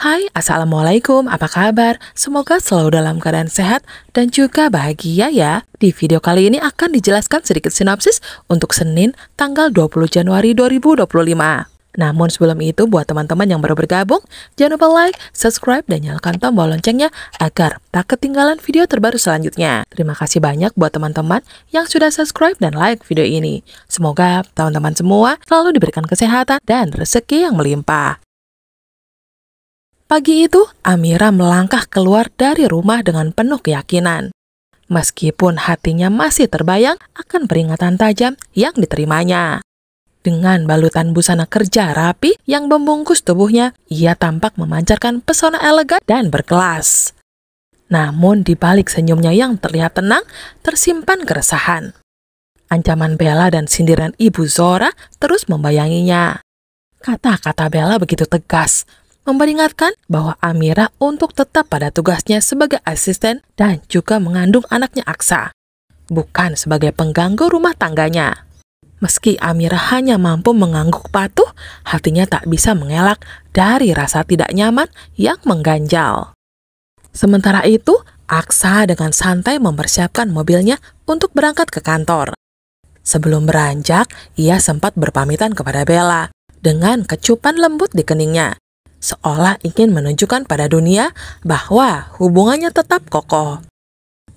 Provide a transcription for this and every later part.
Hai, Assalamualaikum, apa kabar? Semoga selalu dalam keadaan sehat dan juga bahagia ya. Di video kali ini akan dijelaskan sedikit sinopsis untuk Senin, tanggal 20 Januari 2025. Namun sebelum itu, buat teman-teman yang baru bergabung, jangan lupa like, subscribe, dan nyalakan tombol loncengnya agar tak ketinggalan video terbaru selanjutnya. Terima kasih banyak buat teman-teman yang sudah subscribe dan like video ini. Semoga teman-teman semua selalu diberikan kesehatan dan rezeki yang melimpah. Pagi itu, Amira melangkah keluar dari rumah dengan penuh keyakinan. Meskipun hatinya masih terbayang akan peringatan tajam yang diterimanya. Dengan balutan busana kerja rapi yang membungkus tubuhnya, ia tampak memancarkan pesona elegan dan berkelas. Namun di balik senyumnya yang terlihat tenang, tersimpan keresahan. Ancaman Bella dan sindiran Ibu Zora terus membayanginya. Kata-kata Bella begitu tegas, memperingatkan bahwa Amira untuk tetap pada tugasnya sebagai asisten dan juga mengandung anaknya Aksa, bukan sebagai pengganggu rumah tangganya. Meski Amira hanya mampu mengangguk patuh, hatinya tak bisa mengelak dari rasa tidak nyaman yang mengganjal. Sementara itu, Aksa dengan santai mempersiapkan mobilnya untuk berangkat ke kantor. Sebelum beranjak, ia sempat berpamitan kepada Bella dengan kecupan lembut di keningnya, seolah ingin menunjukkan pada dunia bahwa hubungannya tetap kokoh.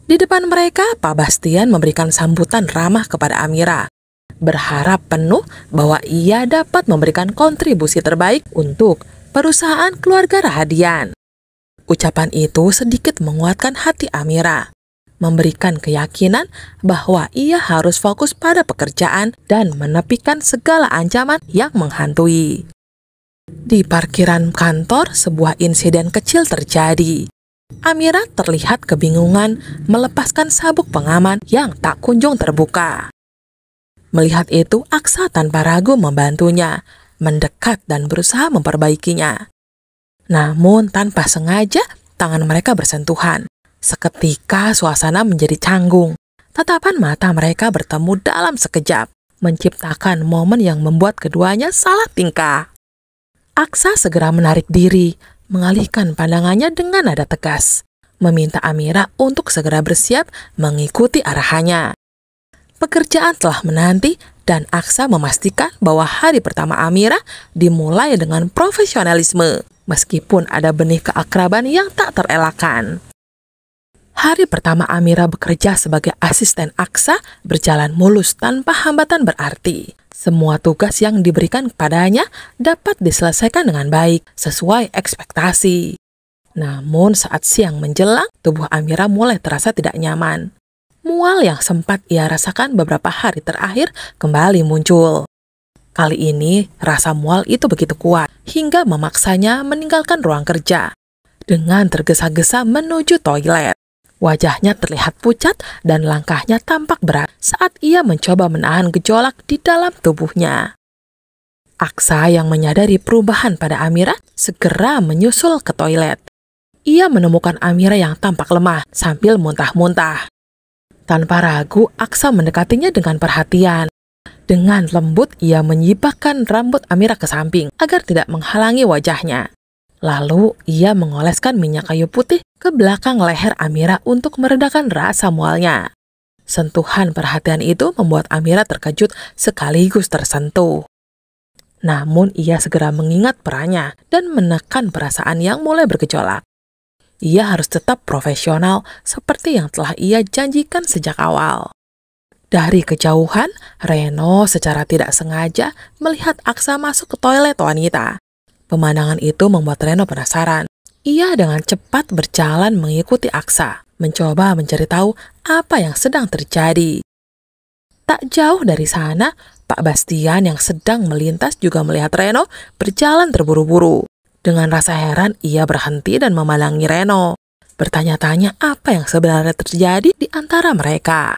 Di depan mereka, Pak Bastian memberikan sambutan ramah kepada Amira, berharap penuh bahwa ia dapat memberikan kontribusi terbaik untuk perusahaan keluarga Rahadian. Ucapan itu sedikit menguatkan hati Amira, memberikan keyakinan bahwa ia harus fokus pada pekerjaan dan menepikan segala ancaman yang menghantui. Di parkiran kantor, sebuah insiden kecil terjadi. Amira terlihat kebingungan melepaskan sabuk pengaman yang tak kunjung terbuka. Melihat itu, Aksa tanpa ragu membantunya, mendekat dan berusaha memperbaikinya. Namun tanpa sengaja, tangan mereka bersentuhan. Seketika suasana menjadi canggung. Tatapan mata mereka bertemu dalam sekejap, menciptakan momen yang membuat keduanya salah tingkah. Aksa segera menarik diri, mengalihkan pandangannya dengan nada tegas, meminta Amira untuk segera bersiap mengikuti arahannya. Pekerjaan telah menanti dan Aksa memastikan bahwa hari pertama Amira dimulai dengan profesionalisme, meskipun ada benih keakraban yang tak terelakkan. Hari pertama Amira bekerja sebagai asisten Aksa berjalan mulus tanpa hambatan berarti. Semua tugas yang diberikan kepadanya dapat diselesaikan dengan baik, sesuai ekspektasi. Namun saat siang menjelang, tubuh Amira mulai terasa tidak nyaman. Mual yang sempat ia rasakan beberapa hari terakhir kembali muncul. Kali ini, rasa mual itu begitu kuat, hingga memaksanya meninggalkan ruang kerja. Dengan tergesa-gesa menuju toilet. Wajahnya terlihat pucat dan langkahnya tampak berat saat ia mencoba menahan gejolak di dalam tubuhnya. Aksa yang menyadari perubahan pada Amira segera menyusul ke toilet. Ia menemukan Amira yang tampak lemah sambil muntah-muntah. Tanpa ragu, Aksa mendekatinya dengan perhatian. Dengan lembut, ia menyibakkan rambut Amira ke samping agar tidak menghalangi wajahnya. Lalu, ia mengoleskan minyak kayu putih ke belakang leher Amira untuk meredakan rasa mualnya. Sentuhan perhatian itu membuat Amira terkejut sekaligus tersentuh. Namun, ia segera mengingat perannya dan menekan perasaan yang mulai bergejolak. Ia harus tetap profesional seperti yang telah ia janjikan sejak awal. Dari kejauhan, Reno secara tidak sengaja melihat Aksa masuk ke toilet wanita. Pemandangan itu membuat Reno penasaran. Ia dengan cepat berjalan mengikuti Aksa, mencoba mencari tahu apa yang sedang terjadi. Tak jauh dari sana, Pak Bastian yang sedang melintas juga melihat Reno berjalan terburu-buru. Dengan rasa heran, ia berhenti dan memandangi Reno, bertanya-tanya apa yang sebenarnya terjadi di antara mereka.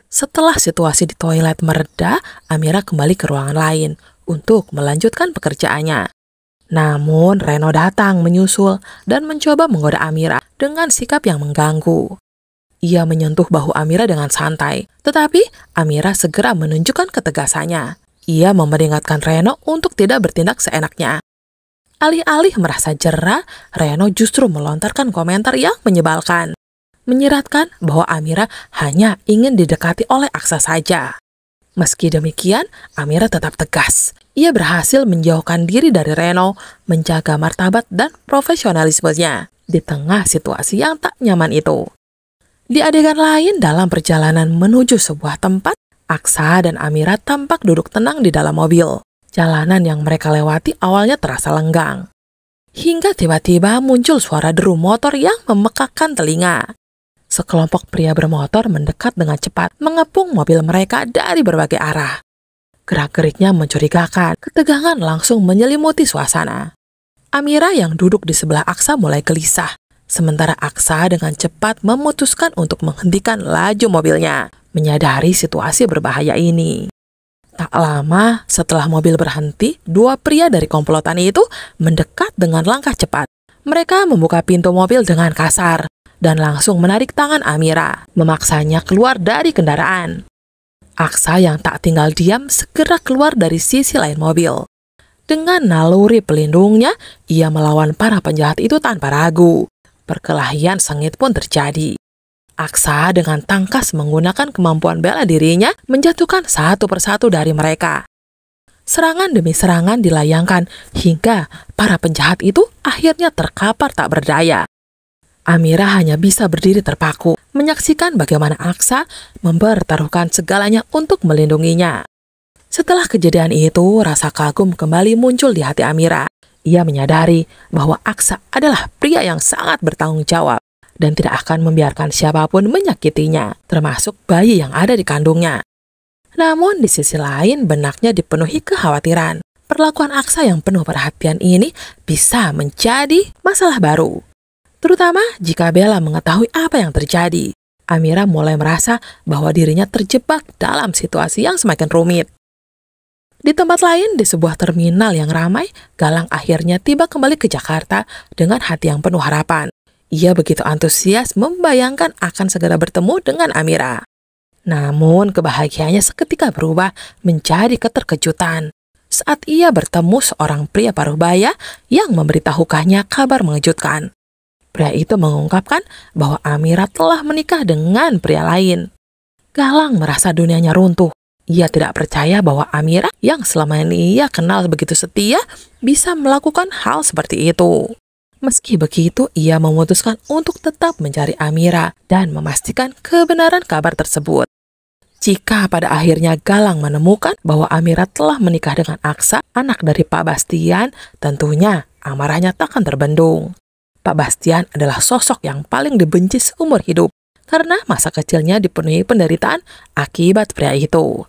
Setelah situasi di toilet mereda, Amira kembali ke ruangan lain untuk melanjutkan pekerjaannya. Namun, Reno datang menyusul dan mencoba menggoda Amira dengan sikap yang mengganggu. Ia menyentuh bahu Amira dengan santai, tetapi Amira segera menunjukkan ketegasannya. Ia memperingatkan Reno untuk tidak bertindak seenaknya. Alih-alih merasa jera, Reno justru melontarkan komentar yang menyebalkan, menyiratkan bahwa Amira hanya ingin didekati oleh Aksa saja. Meski demikian, Amira tetap tegas. Ia berhasil menjauhkan diri dari Reno, menjaga martabat dan profesionalismenya di tengah situasi yang tak nyaman itu. Di adegan lain dalam perjalanan menuju sebuah tempat, Aksa dan Amira tampak duduk tenang di dalam mobil. Jalanan yang mereka lewati awalnya terasa lenggang. Hingga tiba-tiba muncul suara deru motor yang memekakkan telinga. Sekelompok pria bermotor mendekat dengan cepat, mengepung mobil mereka dari berbagai arah. Gerak-geriknya mencurigakan, ketegangan langsung menyelimuti suasana. Amira yang duduk di sebelah Aksa mulai gelisah, sementara Aksa dengan cepat memutuskan untuk menghentikan laju mobilnya, menyadari situasi berbahaya ini. Tak lama setelah mobil berhenti, dua pria dari komplotan itu mendekat dengan langkah cepat. Mereka membuka pintu mobil dengan kasar dan langsung menarik tangan Amira, memaksanya keluar dari kendaraan. Aksa yang tak tinggal diam segera keluar dari sisi lain mobil. Dengan naluri pelindungnya, ia melawan para penjahat itu tanpa ragu. Perkelahian sengit pun terjadi. Aksa dengan tangkas menggunakan kemampuan bela dirinya menjatuhkan satu persatu dari mereka. Serangan demi serangan dilayangkan hingga para penjahat itu akhirnya terkapar tak berdaya. Amira hanya bisa berdiri terpaku, menyaksikan bagaimana Aksa mempertaruhkan segalanya untuk melindunginya. Setelah kejadian itu, rasa kagum kembali muncul di hati Amira. Ia menyadari bahwa Aksa adalah pria yang sangat bertanggung jawab dan tidak akan membiarkan siapapun menyakitinya, termasuk bayi yang ada di kandungnya. Namun di sisi lain benaknya dipenuhi kekhawatiran. Perlakuan Aksa yang penuh perhatian ini bisa menjadi masalah baru. Terutama jika Bella mengetahui apa yang terjadi. Amira mulai merasa bahwa dirinya terjebak dalam situasi yang semakin rumit. Di tempat lain, di sebuah terminal yang ramai, Galang akhirnya tiba kembali ke Jakarta dengan hati yang penuh harapan. Ia begitu antusias membayangkan akan segera bertemu dengan Amira. Namun kebahagiaannya seketika berubah menjadi keterkejutan saat ia bertemu seorang pria parubaya yang memberitahukannya kabar mengejutkan. Pria itu mengungkapkan bahwa Amira telah menikah dengan pria lain. Galang merasa dunianya runtuh. Ia tidak percaya bahwa Amira yang selama ini ia kenal begitu setia bisa melakukan hal seperti itu. Meski begitu, ia memutuskan untuk tetap mencari Amira dan memastikan kebenaran kabar tersebut. Jika pada akhirnya Galang menemukan bahwa Amira telah menikah dengan Aksa, anak dari Pak Bastian, tentunya amarahnya takkan terbendung. Pak Bastian adalah sosok yang paling dibenci seumur hidup karena masa kecilnya dipenuhi penderitaan akibat pria itu.